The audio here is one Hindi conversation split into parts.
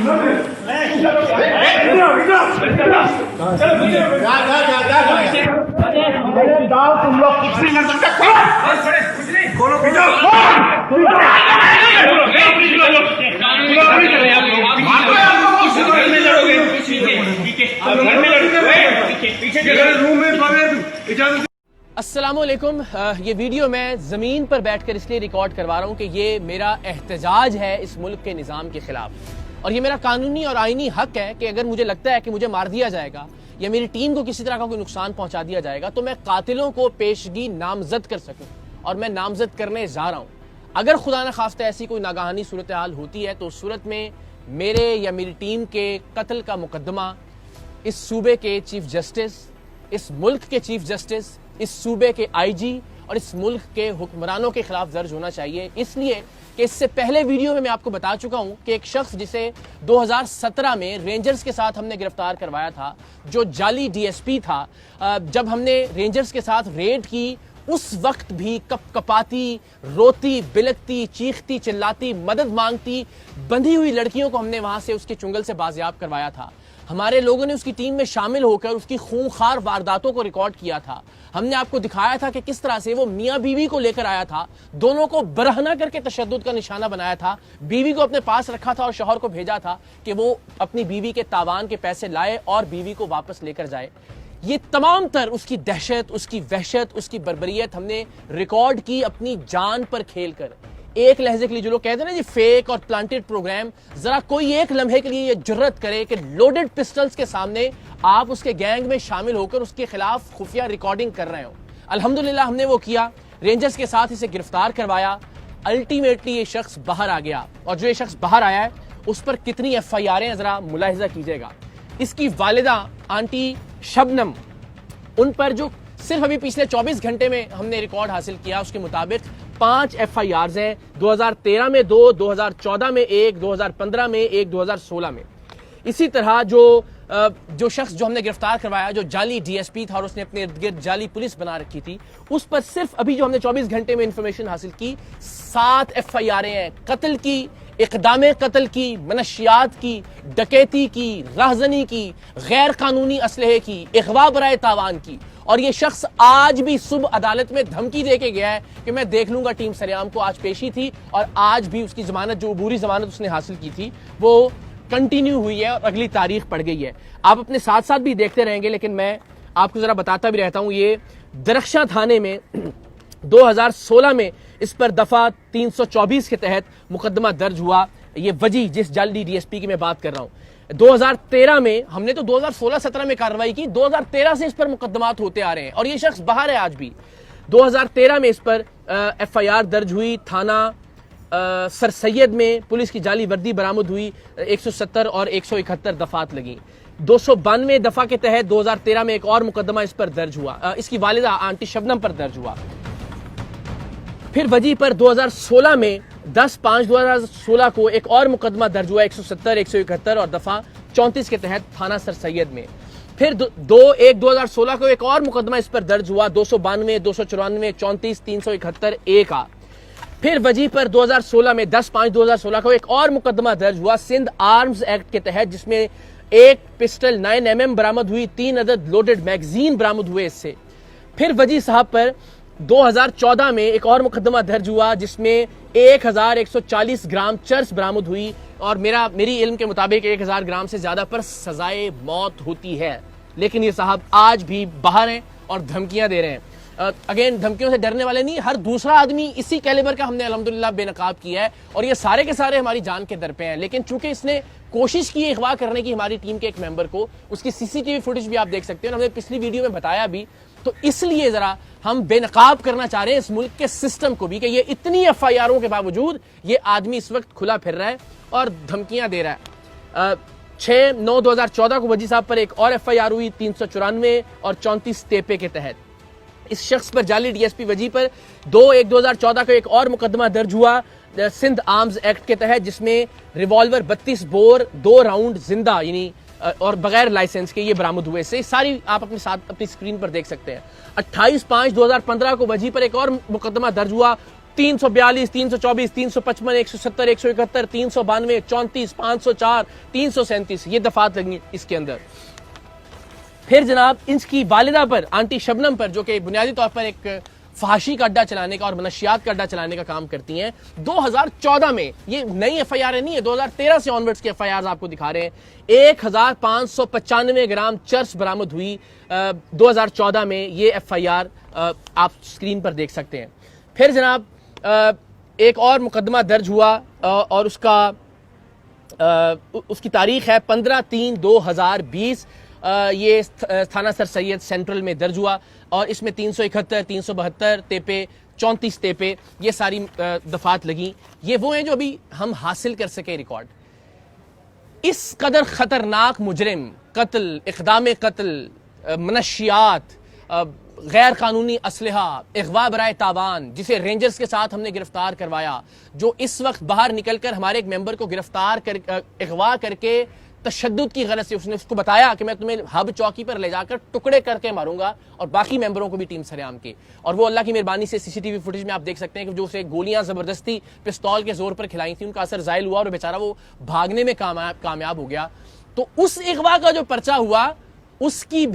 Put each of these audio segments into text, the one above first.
तुम लोग कुछ नहीं कर सकते। खोलो अस्सलामुअलैकुम। ये वीडियो मैं ज़मीन पर बैठकर इसलिए रिकॉर्ड करवा रहा हूँ कि ये मेरा एहतजाज है इस मुल्क के निज़ाम के ख़िलाफ़, और ये मेरा कानूनी और आईनी हक है कि अगर मुझे लगता है कि मुझे मार दिया जाएगा या मेरी टीम को किसी तरह का कोई नुकसान पहुँचा दिया जाएगा तो मैं कातिलों को पेशगी नामजद कर सकूँ, और मैं नामजद करने जा रहा हूँ। अगर खुदा न खास्ता ऐसी कोई नागहानी सूरत हाल होती है तो उस सूरत में मेरे या मेरी टीम के कत्ल का मुकदमा इस सूबे के चीफ जस्टिस, इस मुल्क के चीफ जस्टिस, इस सूबे के आईजी और इस मुल्क के हुक्मरानों के खिलाफ दर्ज होना चाहिए। इसलिए कि इससे पहले वीडियो में मैं आपको बता चुका हूं कि एक शख्स जिसे 2017 में रेंजर्स के साथ हमने गिरफ्तार करवाया था, जो जाली डीएसपी था, जब हमने रेंजर्स के साथ रेड की उस वक्त भी कपकपाती, रोती, बिलकती, चीखती, चिल्लाती, मदद मांगती बंधी हुई लड़कियों को हमने वहां से उसके चुंगल से बाजियाब करवाया था। हमारे लोगों ने उसकी टीम में शामिल होकर उसकी खूंखार वारदातों को रिकॉर्ड किया था। हमने आपको दिखाया था कि किस तरह से वो मियाँ बीवी को लेकर आया था, दोनों को बरहना करके तशद्दुद का निशाना बनाया था, बीवी को अपने पास रखा था और शौहर को भेजा था कि वो अपनी बीवी के तावान के पैसे लाए और बीवी को वापस लेकर जाए। ये तमाम तर उसकी दहशत, उसकी वहशत, उसकी बर्बरियत हमने रिकॉर्ड की अपनी जान पर खेलकर। एक लहजे के लिए जो लोग कहते हैं ना जी फेक और प्लांटेड प्रोग्राम, जरा कोई एक लम्हे के लिए ये जुर्रत करे कि लोडेड पिस्टल्स के सामने आप उसके गैंग में शामिल होकर उसके खिलाफ खुफिया रिकॉर्डिंग कर रहे हो। अल्हम्दुलिल्लाह हमने वो किया, रेंजर्स के साथ इसे गिरफ्तार करवाया। अल्टीमेटली ये शख्स बाहर आ गया, और जो ये शख्स बाहर आया है उस पर कितनी FIR हैं जरा मुलाहिजा कीजिएगा। इसकी वालिदा आंटी शबनम, उन पर जो सिर्फ अभी पिछले 24 घंटे में हमने रिकॉर्ड हासिल किया उसके मुताबिक 5 FIRs हैं। 2013 में 2, 2014 में 1, 2015 में 1, 2016 में। इसी तरह जो शख्स जो हमने गिरफ्तार करवाया, जो जाली डीएसपी था और उसने अपने इर्द गिर्द जाली पुलिस बना रखी थी, उस पर सिर्फ अभी जो हमने 24 घंटे में इंफॉर्मेशन हासिल की 7 FIR हैं। कत्ल की, इक़दाम कत्ल की, मनशियात की, डकैती की, राहजनी की, गैर कानूनी असलहे की, अगवा बराए तावान की। और ये शख्स आज भी सुबह अदालत में धमकी दे के गया है कि मैं देख लूंगा टीम सरेआम को। आज पेशी थी और आज भी उसकी जमानत, जो अबूरी जमानत उसने हासिल की थी, वो कंटिन्यू हुई है और अगली तारीख पड़ गई है। आप अपने साथ साथ भी देखते रहेंगे, लेकिन मैं आपको जरा बताता भी रहता हूं। ये दरख्शां थाने में 2016 में इस पर दफा 324 के तहत मुकदमा दर्ज हुआ। ये वजी जिस जाली डीएसपी की मैं बात कर रहा हूं, 2013 में हमने तो 2016-17 में कार्रवाई की, 2013 से इस पर मुकदमात होते आ रहे हैं और ये शख्स बाहर है आज भी। 2013 में इस पर FIR दर्ज हुई। थाना सर सैयद में पुलिस की जाली वर्दी बरामद हुई, 170 और 171 दफात लगी। 292 दफा के तहत 2013 में एक और मुकदमा इस पर दर्ज हुआ, इसकी वालिदा आंटी शबनम पर दर्ज हुआ। फिर वजी पर 2016 में 10/5/2016 को एक और मुकदमा दर्ज हुआ, 170, 171 और दफा 34 के तहत थाना सर सैयद में। फिर 2/1/2016 को एक और मुकदमा इस पर दर्ज हुआ, 292, 294, 34, 371 A का। फिर वजी पर 2016 में 10/5/2016 को एक और मुकदमा दर्ज हुआ सिंध आर्म्स एक्ट के तहत, जिसमें एक पिस्टल 9mm बरामद हुई, 3 अदद लोडेड मैगजीन बरामद हुए इससे। फिर वजी साहब पर 2014 में एक और मुकदमा दर्ज हुआ जिसमें 1140 ग्राम चर्स बरामद हुई, और मेरी इल्म के मुताबिक 1000 ग्राम से ज्यादा पर सजाए मौत होती है। लेकिन ये साहब आज भी बाहर हैं और धमकियां दे रहे हैं। अगेन, धमकियों से डरने वाले नहीं, हर दूसरा आदमी इसी कैलिबर का हमने अल्हम्दुलिल्लाह बेनकाब किया है, और ये सारे के सारे हमारी जान के दर पे हैं। लेकिन चूंकि इसने कोशिश की अगवा करने की हमारी टीम के एक मेंबर को, उसकी CCTV फुटेज भी आप देख सकते हैं, हमने पिछली वीडियो में बताया भी, तो इसलिए जरा हम बेनकाब करना चाह रहे हैं इस मुल्क के सिस्टम को भी कि ये इतनी FIRों के बावजूद ये आदमी इस वक्त खुला फिर रहा है और धमकियां दे रहा है। 6/9/2014 को वजी साहब पर एक और FIR हुई, 394 और 34 तेपे के तहत। इस शख्स पर जाली डीएसपी वजी पर 2/1/2014 को एक और मुकदमा दर्ज हुआ सिंध आर्म्स एक्ट के तहत, जिसमें रिवॉल्वर 32 बोर 2 राउंड जिंदा यानी और बगैर लाइसेंस के ये बरामद हुए। से सारी आप अपने साथ अपनी स्क्रीन पर देख सकते हैं। 28/5/2015 को वजी पर एक और मुकदमा दर्ज हुआ, 342, 324, 355, 170, 171, 392, 34, 504, 337 ये दफात लगी इसके अंदर। फिर जनाब इसकी वालिदा पर, आंटी शबनम पर, जो कि बुनियादी तौर पर एक फहाशी का अड्डा चलाने का और मनशियात का अड्डा चलाने का काम करती हैं, 2014 में, ये नई एफआईआर नहीं है, 2013 से ऑनवर्ड्स की एफआईआर आपको दिखा रहे हैं, 1595 ग्राम चर्च बरामद हुई 2014 में। ये एफआईआर आप स्क्रीन पर देख सकते हैं। फिर जनाब एक और मुकदमा दर्ज हुआ और उसकी तारीख है 15/3/2020। ये थाना सर सैयद सेंट्रल में दर्ज हुआ और इसमें 371, 372 तेपे, 34 तेपे ये सारी दफात लगी। ये वो हैं जो अभी हम हासिल कर सके रिकॉर्ड। इस कदर खतरनाक मुजरिम, कत्ल, इक़दाम कत्ल, मनशियात, गैर कानूनी असलहा, अगवा बराए तावान, जिसे रेंजर्स के साथ हमने गिरफ्तार करवाया, जो इस वक्त बाहर निकलकर हमारे एक मेंबर को गिरफ्तार कर अगवा करके तशद्दुद की गरज से उसने उसको बताया कि मैं तुम्हें हब चौकी पर ले जाकर टुकड़े करके मारूंगा और बाकी मेंबरों को भी टीम सरेआम के। और वो अल्लाह की मेहरबानी से सीसीटीवी फुटेज में आप देख सकते हैं कि जो उसे गोलियां जबरदस्ती पिस्तौल के जोर पर खिलाई थी, उनका असर जायल हुआ और बेचारा वो भागने में कामयाब हो गया। तो उस अगवा का जो पर्चा हुआ उसकी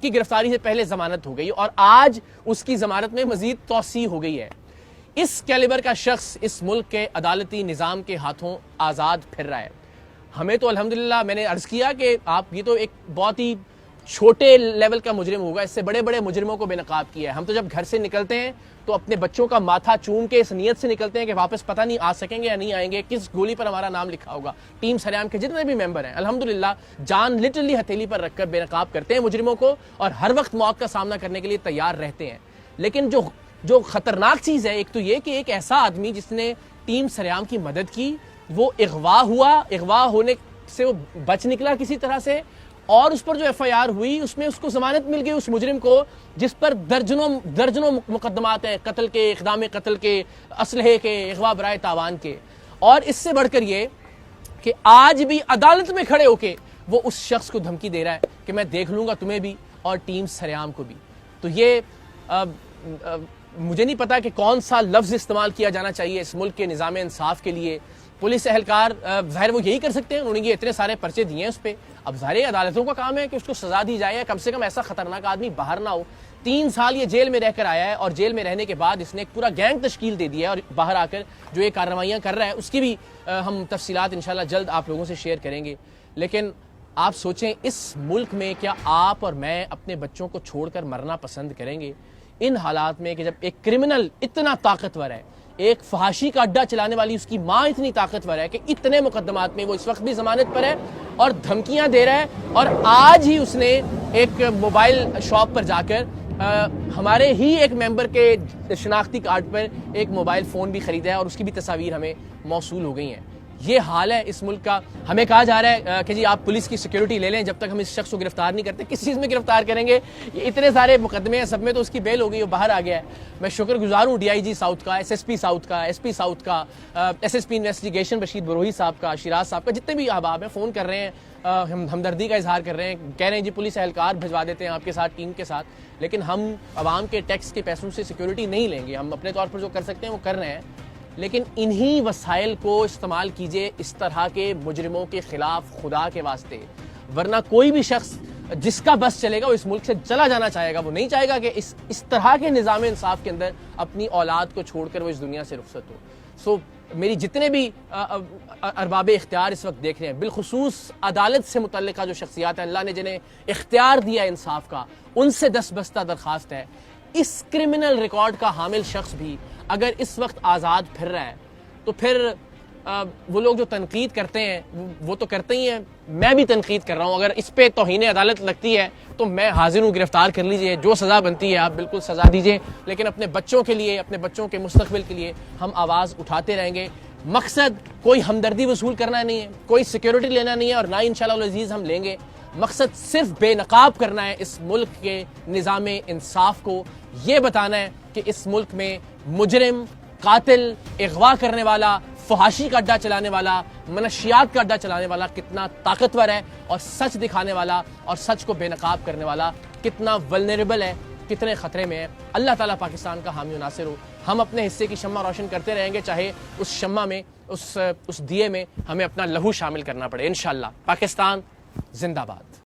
गिरफ्तारी से पहले जमानत हो गई और आज उसकी जमानत में मजीद तौसी हो गई है। इस कैलिबर का शख्स इस मुल्क के अदालती निज़ाम के हाथों आज़ाद फिर रहा है। हमें तो अल्हम्दुलिल्लाह, मैंने अर्ज़ किया कि आप, ये तो एक बहुत ही छोटे लेवल का मुजरिम होगा, इससे बड़े बड़े मुजरिमों को बेनकाब किया है। हम तो जब घर से निकलते हैं तो अपने बच्चों का माथा चूम के इस नीयत से निकलते हैं कि वापस पता नहीं आ सकेंगे या नहीं आएंगे, किस गोली पर हमारा नाम लिखा होगा। टीम सरेआम के जितने भी मेंबर हैं अल्हम्दुलिल्लाह जान लिटरली हथेली पर रखकर बेनकाब करते हैं मुजरिमों को और हर वक्त मौत का सामना करने के लिए तैयार रहते हैं। लेकिन जो खतरनाक चीज़ है, एक तो ये कि एक ऐसा आदमी जिसने टीम सरेआम की मदद की, वो अगवा हुआ, अगवा होने से वो बच निकला किसी तरह से, और उस पर जो एफआईआर हुई उसमें उसको जमानत मिल गई, उस मुजरिम को जिस पर दर्जनों मुकदमात हैं, कत्ल के, इक़दाम कत्ल के, असलहे के, अगवा बराए तावान के। और इससे बढ़कर ये कि आज भी अदालत में खड़े होके वो उस शख्स को धमकी दे रहा है कि मैं देख लूंगा तुम्हें भी और टीम सरेआम को भी। तो ये मुझे नहीं पता कि कौन सा लफ्ज़ इस्तेमाल किया जाना चाहिए इस मुल्क के निज़ाम इंसाफ के लिए। पुलिस एहलकार ज़ाहिर वो यही कर सकते हैं, उन्होंने ये इतने सारे पर्चे दिए हैं उस पर। अब ज़ाहिर अदालतों का काम है कि उसको सज़ा दी जाए, कम से कम ऐसा खतरनाक आदमी बाहर ना हो। 3 साल ये जेल में रहकर आया है और जेल में रहने के बाद इसने एक पूरा गैंग तश्कील दे दिया है और बाहर आकर जो ये कार्रवाइयाँ कर रहा है उसकी भी हम तफसीलात इंशाल्लाह जल्द आप लोगों से शेयर करेंगे। लेकिन आप सोचें, इस मुल्क में क्या आप और मैं अपने बच्चों को छोड़कर मरना पसंद करेंगे इन हालात में कि जब एक क्रिमिनल इतना ताकतवर है, एक फहाशी का अड्डा चलाने वाली उसकी माँ इतनी ताकतवर है कि इतने मुकदमात में वो इस वक्त भी जमानत पर है और धमकियां दे रहा है। और आज ही उसने एक मोबाइल शॉप पर जाकर हमारे ही एक मेंबर के शनाख्ती कार्ड पर एक मोबाइल फ़ोन भी ख़रीदा है और उसकी भी तस्वीर हमें मौसूल हो गई हैं। ये हाल है इस मुल्क का। हमें कहा जा रहा है कि जी आप पुलिस की सिक्योरिटी ले लें जब तक हम इस शख्स को गिरफ्तार नहीं करते। किस चीज़ में गिरफ्तार करेंगे? ये इतने सारे मुकदमे हैं, सब में तो उसकी बेल हो गई, वो बाहर आ गया है। मैं शुक्रगुजार हूँ DIG साउथ का, SSP साउथ का, SP साउथ का, SSP इन्वेस्टिगेशन बशीर बरोही साहब का, शिराज साहब का, जितने भी अहबाब हैं फ़ोन कर रहे हैं, हमदर्दी का इजहार कर रहे हैं, कह रहे हैं जी पुलिस एहलकार भिजवा देते हैं आपके साथ, टीम के साथ। लेकिन हम आवाम के टैक्स के पैसों से सिक्योरिटी नहीं लेंगे। हम अपने तौर पर जो कर सकते हैं वो कर रहे हैं, लेकिन इन्हीं वसाइल को इस्तेमाल कीजिए इस तरह के मुजरिमों के खिलाफ, खुदा के वास्ते। वरना कोई भी शख्स जिसका बस चलेगा वो इस मुल्क से चला जाना चाहेगा। वो नहीं चाहेगा कि इस तरह के निज़ाम इंसाफ के अंदर अपनी औलाद को छोड़कर वो इस दुनिया से रुखसत हो। सो मेरी जितने भी अरबाब इख्तियार इस वक्त देख रहे हैं, बिलखुसूस अदालत से मुतल्लिका जो शख्सियात हैं, अल्लाह ने जिन्हें इख्तियार दिया इंसाफ का, उनसे दस्तबस्ता दरख्वास्त है, इस क्रिमिनल रिकॉर्ड का हामिल शख्स भी अगर इस वक्त आज़ाद फिर रहा है तो फिर वो लोग जो तनकीद करते हैं वो तो करते ही हैं, मैं भी तनकीद कर रहा हूँ। अगर इस पे तौहीन अदालत लगती है तो मैं हाजिर हूँ, गिरफ्तार कर लीजिए, जो सज़ा बनती है आप बिल्कुल सज़ा दीजिए। लेकिन अपने बच्चों के लिए, अपने बच्चों के मुस्तकबिल के लिए हम आवाज़ उठाते रहेंगे। मकसद कोई हमदर्दी वसूल करना नहीं है, कोई सिक्योरिटी लेना नहीं है और ना इंशाअल्लाह अज़ीज़ हम लेंगे। मकसद सिर्फ बेनकाब करना है इस मुल्क के निज़ाम इंसाफ को। ये बताना है कि इस मुल्क में मुजरिम, कातिल, अगवा करने वाला, फहाशी का अड्डा चलाने वाला, मनशियात का अड्डा चलाने वाला कितना ताकतवर है और सच दिखाने वाला और सच को बेनकाब करने वाला कितना वल्नरेबल है, कितने खतरे में है। अल्लाह ताला पाकिस्तान का हामी और नासिर हो। हम अपने हिस्से की शम्मा रोशन करते रहेंगे, चाहे उस शम्मा में, उस दिए में हमें अपना लहू शामिल करना पड़े। इंशाअल्लाह। पाकिस्तान जिंदाबाद।